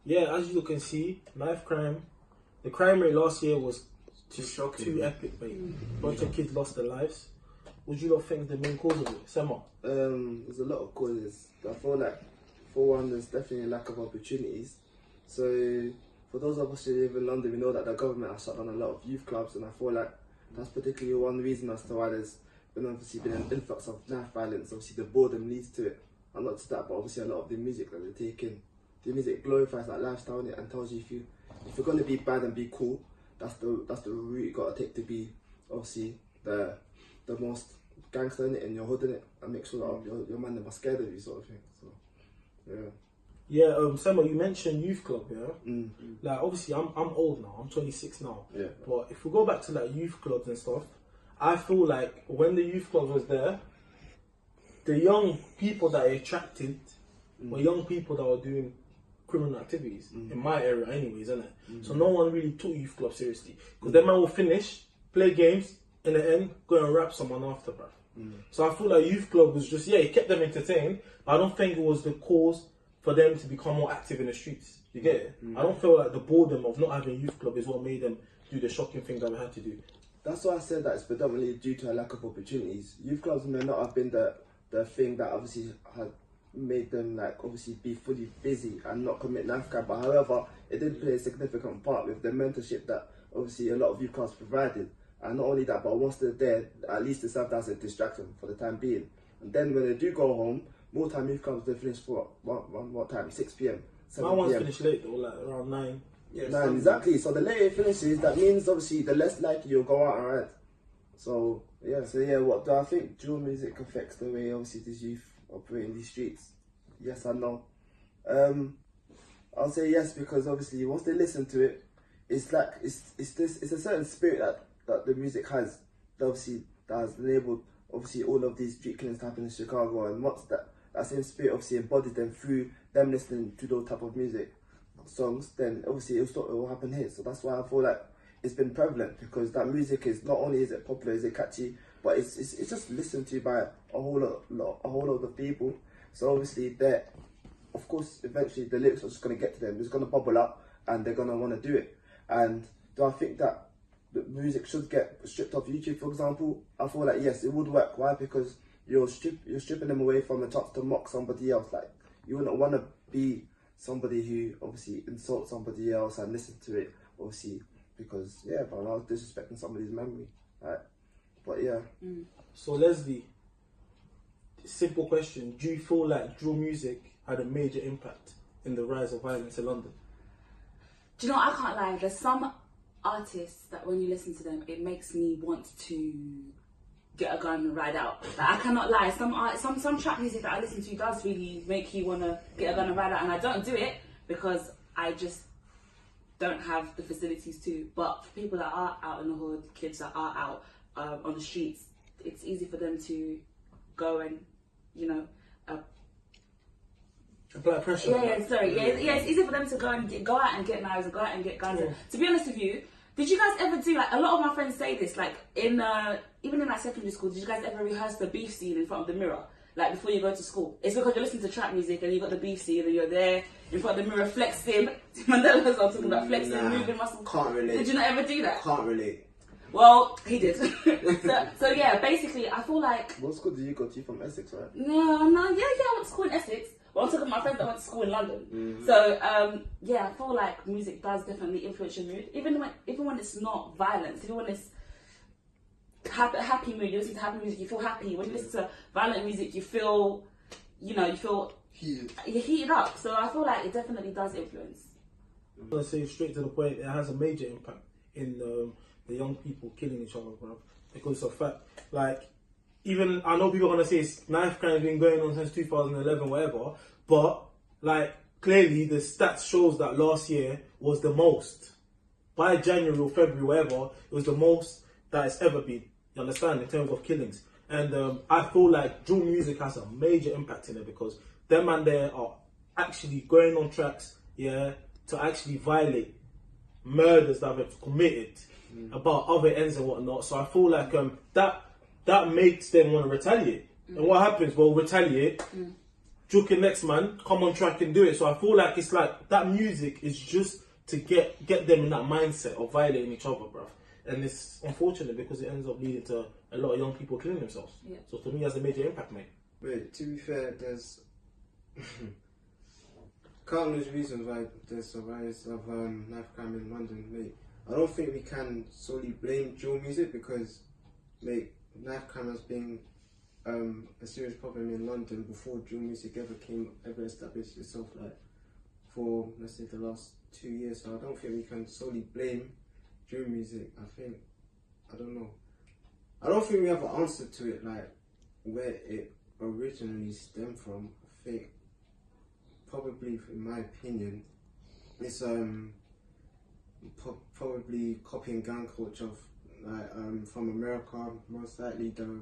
Yeah, as you can see, knife crime. The crime rate last year was just shocking. too epic, mate. A bunch of kids lost their lives. Would you not think the main cause of it? Sema? There's a lot of causes. I feel like, for one, there's definitely a lack of opportunities. So, for those of us who live in London, we know that the government has shut down a lot of youth clubs, and I feel like that's particularly one reason as to why there's been an influx of knife violence. Obviously, the boredom leads to it. And not just that, but obviously a lot of the music that they take in. The music glorifies that lifestyle in it and tells you if you're gonna be bad and be cool, that's the route you gotta take to be obviously the most gangster in it and you're hooding it and make sure that your man are scared of you, sort of thing. So yeah. Yeah, Sema, you mentioned youth club, yeah? Like, obviously, I'm old now, I'm 26 now. Yeah. But if we go back to like youth clubs and stuff, I feel like when the youth club was there, the young people that it attracted were young people that were doing criminal activities, in my area anyways, isn't it? So no one really took youth club seriously. Because that man will finish, play games, in the end, go and rap someone after, bruv. So I feel like youth club was just, yeah, it kept them entertained, but I don't think it was the cause for them to become more active in the streets. You get it? I don't feel like the boredom of not having youth club is what made them do the shocking thing that we had to do. That's why I said that it's predominantly due to a lack of opportunities. Youth clubs may not have been the thing that obviously had made them like obviously be fully busy and not commit knife crime, but however it did play a significant part with the mentorship that obviously a lot of youth clubs provided. And not only that, but once they're there, at least it served as a distraction for the time being. And then when they do go home, more time youth clubs, they finish for what time? 6 p.m. 7 My one's p.m. finished late though, like around 9. Yeah, 9, exactly. So the later it finishes, that means obviously the less likely you'll go out and ride. So yeah, what do I think drill music affects the way obviously these youth operate in these streets? Yes and no. I'll say yes because obviously once they listen to it, it's like it's a certain spirit that the music has that has enabled obviously all of these street killings to happen in Chicago, and once that same spirit obviously embodies them through them listening to those type of music songs, then obviously it will happen here. So that's why I feel like it's been prevalent, because that music is not only is it popular, is it catchy, but it's just listened to by a whole lot of people. So obviously of course eventually the lyrics are just gonna get to them. It's gonna bubble up and they're gonna want to do it. And do I think that the music should get stripped off YouTube, for example? I feel like yes, it would work. Why? Because you're stripping them away from the chance to mock somebody else. Like, you wouldn't want to be somebody who obviously insults somebody else and listen to it, obviously, because yeah, but I was disrespecting somebody's memory, right? But yeah. So Leslie, simple question: do you feel like drill music had a major impact in the rise of violence in London? Do you know what? I can't lie. There's some artists that when you listen to them, it makes me want to get a gun and ride out. Like, I cannot lie. Some trap music that I listen to does really make you want to get a gun and ride out, and I don't do it because I just don't have the facilities to. But for people that are out in the hood, kids that are out on the streets, it's easy for them to go and, apply pressure. It's easy for them to go out and get knives and go out and get guns. Yeah. To be honest with you, did you guys ever do, like, a lot of my friends say this, like, in even in like secondary school, did you guys ever rehearse the beef scene in front of the mirror, like before you go to school? It's because you're listening to trap music and you got the beef scene and you're there in front of the mirror flexing. Mandela's I'm talking about flexing, moving muscles. Can't relate. Did you not ever do that? Can't relate. Well, he did. so yeah, basically, I feel like. What school did you go to? From Essex, right? No, I went to school in Essex. Well, I'm talking about my friends that went to school in London. So yeah, I feel like music does definitely influence your mood, even when it's not violence, even when it's happy mood. You listen to happy music, you feel happy. When you listen to violent music, you feel, you're heated up. So I feel like it definitely does influence. I'm gonna say straight to the point, it has a major impact in the young people killing each other, bro. Because of fact, like, even I know people are gonna say knife crime has been going on since 2011, whatever, but like clearly the stats shows that last year was the most. By January or February, whatever, it was the most that it's ever been. You understand, in terms of killings. And I feel like drill music has a major impact in it, because them and there are actually going on tracks, yeah, to actually violate murders that they've committed about other ends and whatnot. So I feel like that makes them want to retaliate. And what happens? Well, retaliate. Joking next man, come on track and do it. So I feel like it's like that music is just to get them in that mindset of violating each other, bruv. And it's unfortunate because it ends up leading to a lot of young people killing themselves. Yeah. So to me, it has a major impact, mate. Wait, to be fair, there's countless reasons why there's a rise of knife crime in London, mate. I don't think we can solely blame drill music because, mate, knife crime has been a serious problem in London before drill music ever established itself, like for, let's say, the last 2 years. So I don't think we can solely blame drill music. I don't know. I don't think we have an answer to it, like where it originally stemmed from. I think probably, in my opinion, it's probably copying gang culture from America, most likely the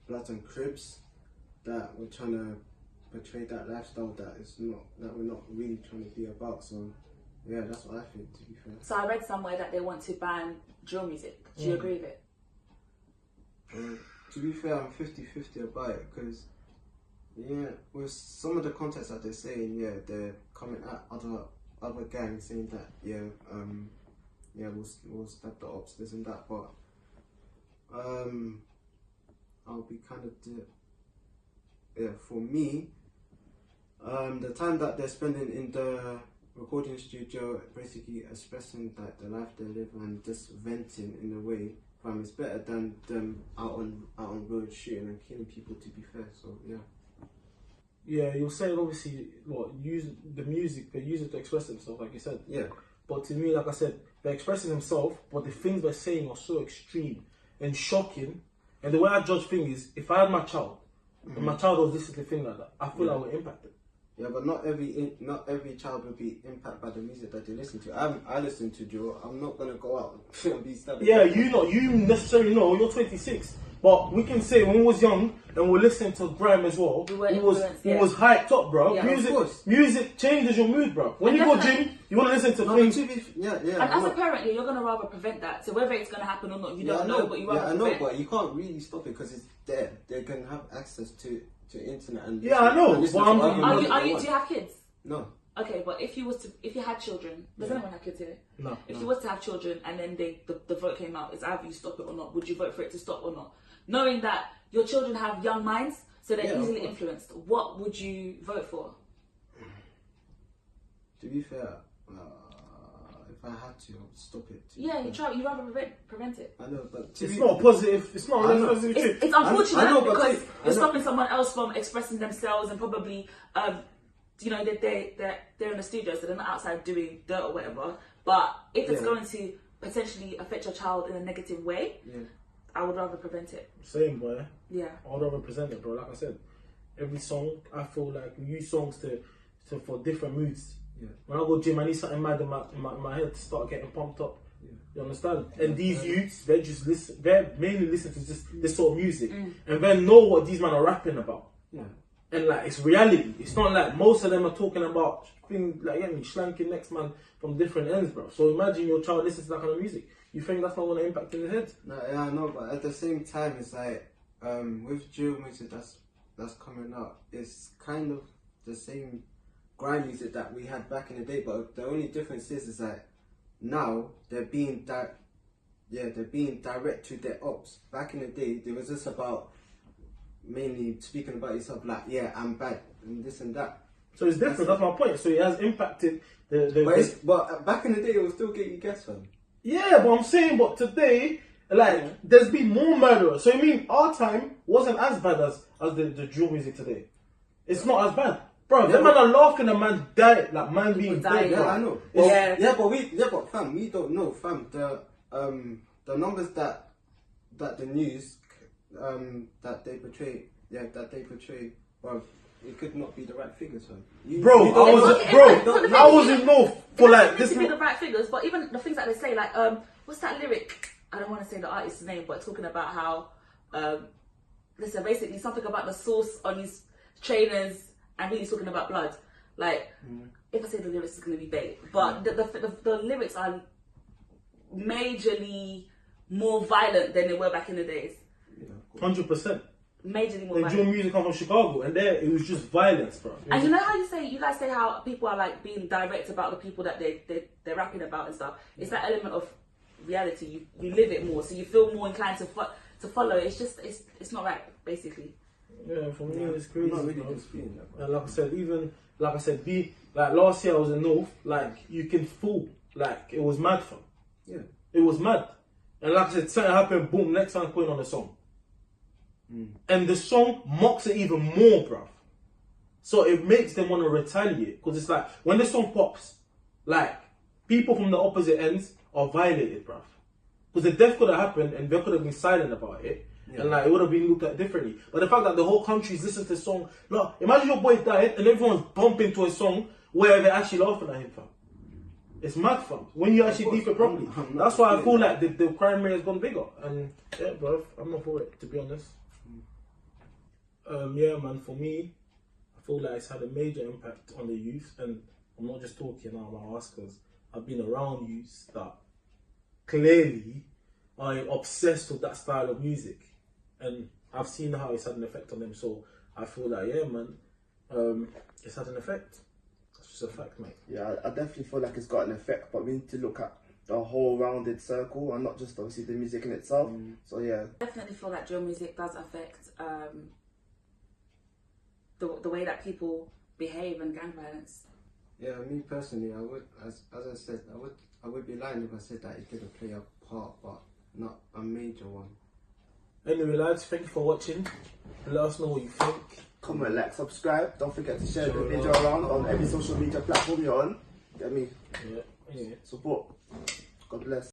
Bloods and Crips that we're trying to portray that lifestyle that we're not really trying to be about. So yeah, that's what I think, to be fair. So I read somewhere that they want to ban drill music. Do you agree with it? To be fair, I'm 50-50 about it because, yeah, with some of the context that they're saying, yeah, they're coming at other gangs saying that, we'll stop the ops, this and that, but I'll be kind of, for me, the time that they're spending in the recording studio, basically expressing that the life they live and just venting in a way, it's better than them out on road shooting and killing people, to be fair. So yeah. Yeah, you're saying obviously use the music, they use it to express themselves, like you said. Yeah. But to me, like I said, they're expressing themselves, but the things they're saying are so extreme and shocking. And the way I judge things is, if I had my child, and my child was this is the thing like that, I feel I would impact it. Yeah, but not every child will be impacted by the music that they listen to. I listen to Joe. I'm not gonna go out and be stabbing. Yeah, you necessarily know, you're 26. But we can say when we was young and we were listening to grime as well, We were it was influenced, hyped up, bro. Yeah, of course. Music changes your mood, bro. When you go gym, you want to listen to No, things. yeah. And as a parent, you're going to rather prevent that. So whether it's going to happen or not, you don't know, but you rather I know, prevent. but you can't really stop it because it's there. They can have access to internet and Yeah, I know, and listen but to I'm- whatever Do they you want. have kids? No. Okay, but if you had children, does anyone have kids here? No. If you was to have children and then the vote came out, it's either you stop it or not. Would you vote for it to stop or not? Knowing that your children have young minds, so they're Yeah, of easily course. influenced, what would you vote for? To be fair, if I had to, I would stop it. Yeah, you rather prevent it. I know, but It's not a positive. It's not I a know. positive thing. It's unfortunate I know, but because I you're know. stopping someone else from expressing themselves and probably, they're in the studio, so they're not outside doing dirt or whatever. But if it's Yeah. going to potentially affect your child in a negative way, yeah. I would rather prevent it. Same, boy. Yeah. I'd rather present it, bro. Like I said, every song, I feel like we use songs for different moods. Yeah. When I go gym, I need something mad in my head to start getting pumped up. Yeah. You understand? And these youths, they mainly listen to this sort of music, and then know what these men are rapping about. Yeah. And like it's reality. It's not like most of them are talking about things like schlanking next man from different ends, bro. So imagine your child listens to that kind of music. You think that's not going to impact in his head? No, yeah, I know, but at the same time, it's like with drill music that's coming out, it's kind of the same grime music that we had back in the day. But the only difference is that now they're being direct to their ops. Back in the day, it was just about mainly speaking about yourself, like I'm bad and this and that. So it's different. That's my point. So it has impacted the. But back in the day, it will still get you gas, fam. Yeah, but I'm saying, but today, like, there's been more murderers. So you mean our time wasn't as bad as the drill music today? It's not as bad, bro. Them man are laughing at man died, like man being dying. dead. Yeah, bro. I know. Yeah. But fam, we don't know, fam. The numbers that the news that they portray, well, it could not be the right figures, fam. Bro, I was in North for like this this. to be the right figures, but even the things that they say, like what's that lyric? I don't want to say the artist's name, but talking about how listen, basically something about the sauce on his trainers and really talking about blood. Like if I say the lyrics, it's going to be bait, but the lyrics are majorly more violent than they were back in the days. 100%. majorly more Then drill violent. music come from Chicago, and there it was just violence, bro. And you know how you guys say how people are like being direct about the people that they're rapping about and stuff. It's that element of reality. You live it more, so you feel more inclined to follow. It's just it's not right, basically. Yeah, for me it's crazy. I'm not really bro. disputing that, bro. And like I said, like last year I was in North, like you can fool, like it was mad, fam. Yeah. It was mad. And like I said, something happened, boom, next time putting on the song. And the song mocks it even more, bruv. So it makes them want to retaliate. Because it's like, when the song pops, like, people from the opposite ends are violated, bruv. Because the death could have happened and they could have been silent about it. Yeah. And like, it would have been looked at differently. But the fact that the whole country's listening to the song, look, imagine your boy died and everyone's bumping to a song where they're actually laughing at him, fam. It's mad, fam. When you actually deep it properly. I'm not That's why I feel disputing like the crime rate has gone bigger. And yeah, bruv, I'm not for it, to be honest. Yeah, man, for me, I feel like it's had a major impact on the youth. And I'm not just talking out of my ass, because I've been around youths that clearly are obsessed with that style of music. And I've seen how it's had an effect on them. So I feel like, yeah, man, it's had an effect. That's just a fact, mate. Yeah, I definitely feel like it's got an effect, but we need to look at the whole rounded circle and not just obviously the music in itself. So yeah, Definitely feel like drill music does affect the way that people behave and gang violence. Yeah, me personally, I would, as I said, I would be lying if I said that it didn't play a part, but not a major one. Anyway, lads, thank you for watching. Let us know what you think. comment, like, subscribe. Don't forget to share the Sure, video around on every social media platform you're on. Get me? Yeah, anyway. Support. God bless.